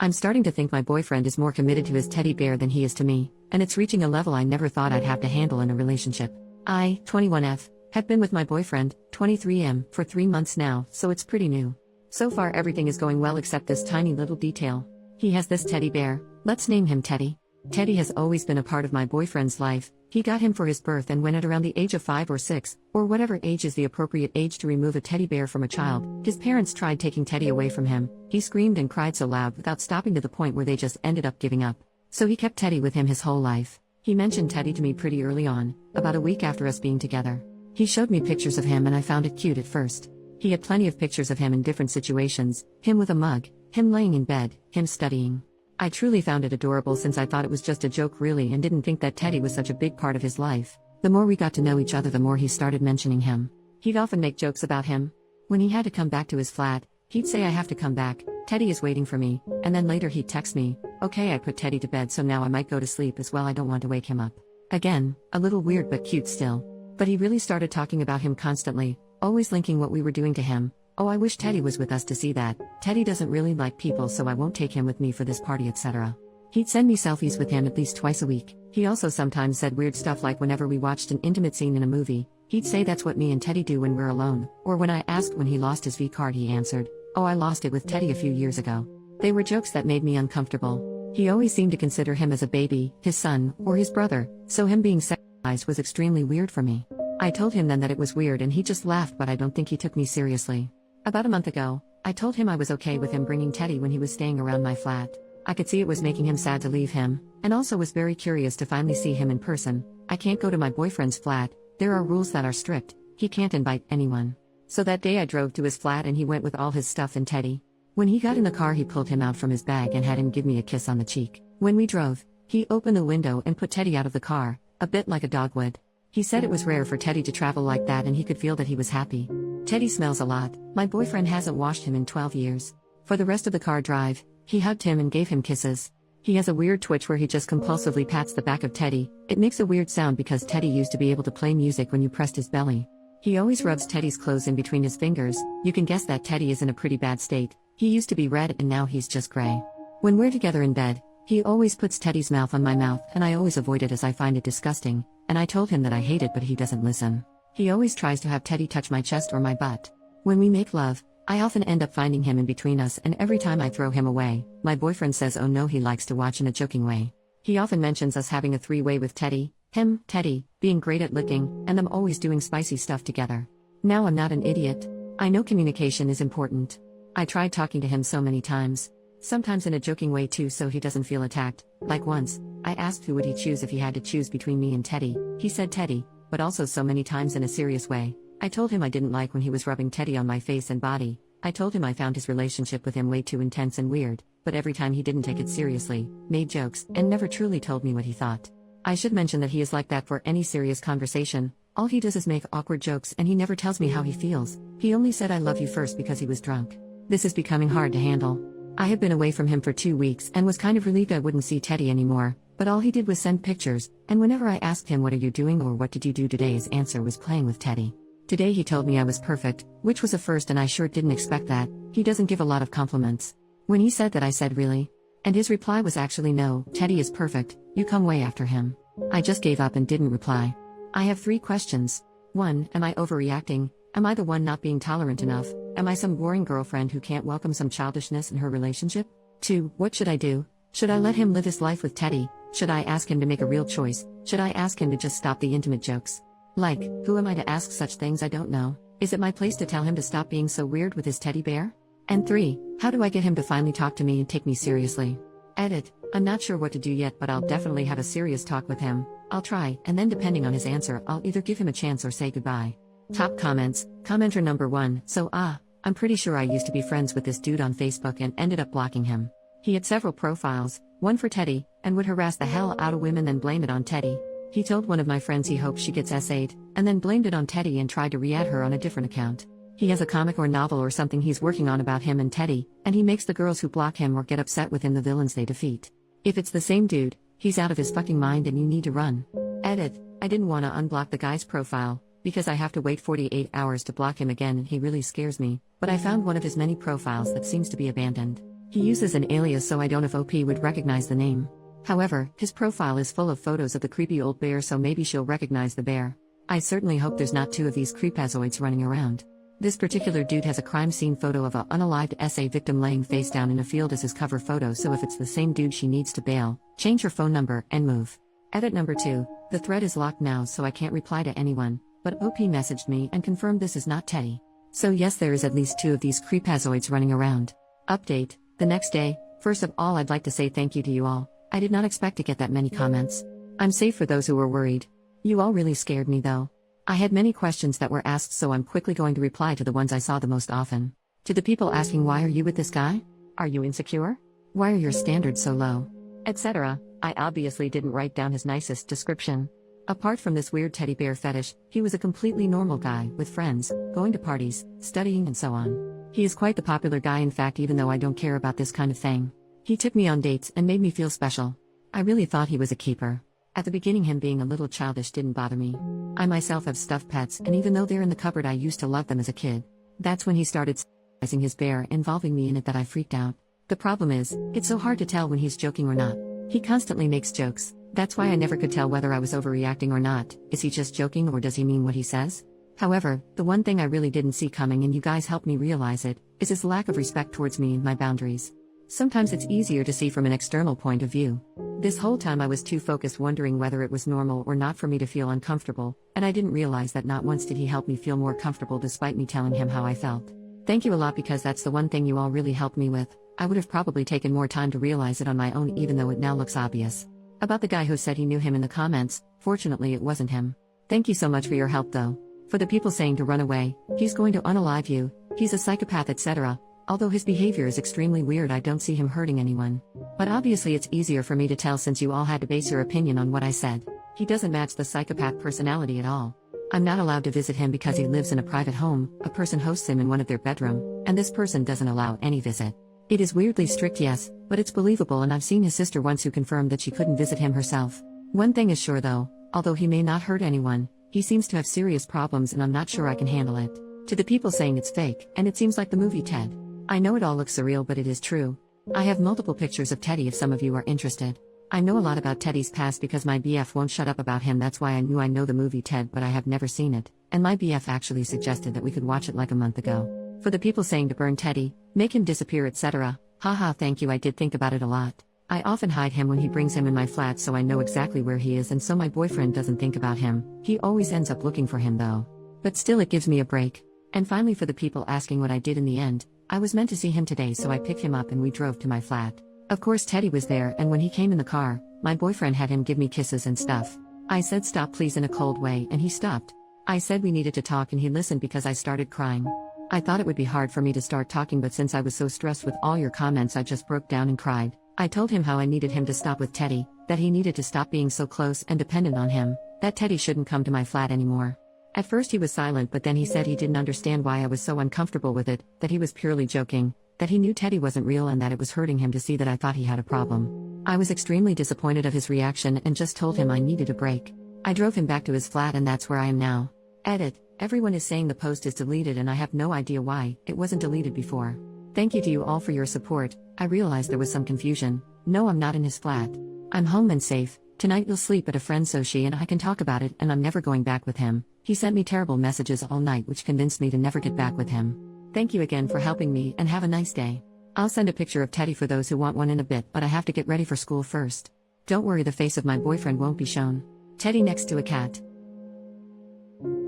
I'm starting to think my boyfriend is more committed to his teddy bear than he is to me, and it's reaching a level I never thought I'd have to handle in a relationship. I, 21F, have been with my boyfriend, 23M, for 3 months now, so it's pretty new. So far everything is going well except this tiny little detail. He has this teddy bear, let's name him Teddy. Teddy has always been a part of my boyfriend's life. He got him for his birth, and when at around the age of 5 or 6, or whatever age is the appropriate age to remove a teddy bear from a child, his parents tried taking Teddy away from him. He screamed and cried so loud without stopping, to the point where they just ended up giving up. So he kept Teddy with him his whole life. He mentioned Teddy to me pretty early on, about a week after us being together. He showed me pictures of him and I found it cute at first. He had plenty of pictures of him in different situations, him with a mug, him laying in bed, him studying. I truly found it adorable, since I thought it was just a joke really, and didn't think that Teddy was such a big part of his life. The more we got to know each other, the more he started mentioning him. He'd often make jokes about him. When he had to come back to his flat, he'd say, "I have to come back, Teddy is waiting for me," and then later he'd text me, "Okay, I put Teddy to bed, so now I might go to sleep as well, I don't want to wake him up." Again, a little weird but cute still. But he really started talking about him constantly, always linking what we were doing to him. "Oh, I wish Teddy was with us to see that. Teddy doesn't really like people, so I won't take him with me for this party, etc." He'd send me selfies with him at least twice a week. He also sometimes said weird stuff, like whenever we watched an intimate scene in a movie, he'd say that's what me and Teddy do when we're alone. Or when I asked when he lost his V card, he answered, "Oh, I lost it with Teddy a few years ago." They were jokes that made me uncomfortable. He always seemed to consider him as a baby, his son, or his brother, so him being sexualized was extremely weird for me. I told him then that it was weird and he just laughed, but I don't think he took me seriously. About a month ago, I told him I was okay with him bringing Teddy when he was staying around my flat. I could see it was making him sad to leave him, and also was very curious to finally see him in person. I can't go to my boyfriend's flat, there are rules that are strict, he can't invite anyone. So that day I drove to his flat and he went with all his stuff and Teddy. When he got in the car, he pulled him out from his bag and had him give me a kiss on the cheek. When we drove, he opened the window and put Teddy out of the car, a bit like a dog would. He said it was rare for Teddy to travel like that and he could feel that he was happy. Teddy smells a lot, my boyfriend hasn't washed him in 12 years. For the rest of the car drive, he hugged him and gave him kisses. He has a weird twitch where he just compulsively pats the back of Teddy. It makes a weird sound because Teddy used to be able to play music when you pressed his belly. He always rubs Teddy's clothes in between his fingers. You can guess that Teddy is in a pretty bad state. He used to be red and now he's just gray. When we're together in bed, he always puts Teddy's mouth on my mouth, and I always avoid it as I find it disgusting, and I told him that I hate it, but he doesn't listen. He always tries to have Teddy touch my chest or my butt. When we make love, I often end up finding him in between us, and every time I throw him away, my boyfriend says oh no, he likes to watch in a joking way. He often mentions us having a three-way with Teddy, him, Teddy, being great at licking, and them always doing spicy stuff together. Now I'm not an idiot. I know communication is important. I tried talking to him so many times. Sometimes in a joking way too, so he doesn't feel attacked. Like once, I asked who would he choose if he had to choose between me and Teddy. He said Teddy, but also so many times in a serious way. I told him I didn't like when he was rubbing Teddy on my face and body. I told him I found his relationship with him way too intense and weird, but every time he didn't take it seriously, made jokes, and never truly told me what he thought. I should mention that he is like that for any serious conversation. All he does is make awkward jokes and he never tells me how he feels. He only said I love you first because he was drunk. This is becoming hard to handle. I have been away from him for 2 weeks and was kind of relieved I wouldn't see Teddy anymore, but all he did was send pictures, and whenever I asked him what are you doing or what did you do today, his answer was playing with Teddy. Today he told me I was perfect, which was a first, and I sure didn't expect that. He doesn't give a lot of compliments. When he said that, I said really? And his reply was actually no, Teddy is perfect, you come way after him. I just gave up and didn't reply. I have 3 questions. 1. Am I overreacting? Am I the one not being tolerant enough? Am I some boring girlfriend who can't welcome some childishness in her relationship? 2. What should I do? Should I let him live his life with Teddy? Should I ask him to make a real choice? Should I ask him to just stop the intimate jokes? Like, who am I to ask such things? I don't know. Is it my place to tell him to stop being so weird with his teddy bear? And 3. How do I get him to finally talk to me and take me seriously? Edit. I'm not sure what to do yet, but I'll definitely have a serious talk with him. I'll try, and then depending on his answer, I'll either give him a chance or say goodbye. Top comments. Commenter number 1. So I'm pretty sure I used to be friends with this dude on Facebook and ended up blocking him. He had several profiles, one for Teddy, and would harass the hell out of women then blame it on Teddy. He told one of my friends he hopes she gets SA'd, and then blamed it on Teddy and tried to re-add her on a different account. He has a comic or novel or something he's working on about him and Teddy, and he makes the girls who block him or get upset with him the villains they defeat. If it's the same dude, he's out of his fucking mind and you need to run. Edit. I didn't want to unblock the guy's profile, because I have to wait 48 hours to block him again and he really scares me, but I found one of his many profiles that seems to be abandoned. He uses an alias, so I don't know if OP would recognize the name. However, his profile is full of photos of the creepy old bear, so maybe she'll recognize the bear. I certainly hope there's not two of these creepazoids running around. This particular dude has a crime scene photo of a unalived SA victim laying face down in a field as his cover photo, so if it's the same dude, she needs to bail, change her phone number, and move. Edit number 2. The thread is locked now, so I can't reply to anyone, but OP messaged me and confirmed this is not Teddy. So yes, there is at least two of these creepazoids running around. Update. The next day. First of all, I'd like to say thank you to you all. I did not expect to get that many comments. I'm safe for those who were worried. You all really scared me though. I had many questions that were asked, so I'm quickly going to reply to the ones I saw the most often. To the people asking, why are you with this guy? Are you insecure? Why are your standards so low? Etc. I obviously didn't write down his nicest description. Apart from this weird teddy bear fetish, he was a completely normal guy, with friends, going to parties, studying and so on. He is quite the popular guy, in fact, even though I don't care about this kind of thing. He took me on dates and made me feel special. I really thought he was a keeper. At the beginning, him being a little childish didn't bother me. I myself have stuffed pets, and even though they're in the cupboard, I used to love them as a kid. That's when he started sizing his bear, involving me in it, that I freaked out. The problem is, it's so hard to tell when he's joking or not. He constantly makes jokes. That's why I never could tell whether I was overreacting or not. Is he just joking, or does he mean what he says? However, the one thing I really didn't see coming, and you guys helped me realize it, is his lack of respect towards me and my boundaries. Sometimes it's easier to see from an external point of view. This whole time I was too focused wondering whether it was normal or not for me to feel uncomfortable, and I didn't realize that not once did he help me feel more comfortable despite me telling him how I felt. Thank you a lot, because that's the one thing you all really helped me with. I would have probably taken more time to realize it on my own, even though it now looks obvious. About the guy who said he knew him in the comments, fortunately it wasn't him. Thank you so much for your help though. For the people saying to run away, he's going to unalive you, he's a psychopath, etc. Although his behavior is extremely weird, I don't see him hurting anyone. But obviously it's easier for me to tell since you all had to base your opinion on what I said. He doesn't match the psychopath personality at all. I'm not allowed to visit him because he lives in a private home, a person hosts him in one of their bedroom, and this person doesn't allow any visit. It is weirdly strict, yes, but it's believable, and I've seen his sister once who confirmed that she couldn't visit him herself. One thing is sure though, although he may not hurt anyone, he seems to have serious problems and I'm not sure I can handle it. To the people saying it's fake, and it seems like the movie Ted. I know it all looks surreal, but it is true. I have multiple pictures of Teddy if some of you are interested. I know a lot about Teddy's past because my BF won't shut up about him. That's why I know the movie Ted, but I have never seen it, and my BF actually suggested that we could watch it like a month ago. For the people saying to burn Teddy, make him disappear, etc. Haha, thank you, I did think about it a lot. I often hide him when he brings him in my flat, so I know exactly where he is, and so my boyfriend doesn't think about him. He always ends up looking for him though. But still, it gives me a break. And finally, for the people asking what I did in the end, I was meant to see him today, so I picked him up and we drove to my flat. Of course Teddy was there, and when he came in the car, my boyfriend had him give me kisses and stuff. I said stop please in a cold way, and he stopped. I said we needed to talk, and he listened because I started crying. I thought it would be hard for me to start talking, but since I was so stressed with all your comments, I just broke down and cried. I told him how I needed him to stop with Teddy, that he needed to stop being so close and dependent on him, that Teddy shouldn't come to my flat anymore. At first he was silent, but then he said he didn't understand why I was so uncomfortable with it, that he was purely joking, that he knew Teddy wasn't real, and that it was hurting him to see that I thought he had a problem. I was extremely disappointed of his reaction and just told him I needed a break. I drove him back to his flat, and that's where I am now. Edit. Everyone is saying the post is deleted, and I have no idea why it wasn't deleted before. Thank you to you all for your support. I realized there was some confusion. No, I'm not in his flat. I'm home and safe. Tonight you'll sleep at a friend so she and I can talk about it, and I'm never going back with him. He sent me terrible messages all night which convinced me to never get back with him. Thank you again for helping me, and have a nice day. I'll send a picture of Teddy for those who want one in a bit, but I have to get ready for school first. Don't worry, the face of my boyfriend won't be shown. Teddy next to a cat.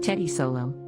Teddy solo.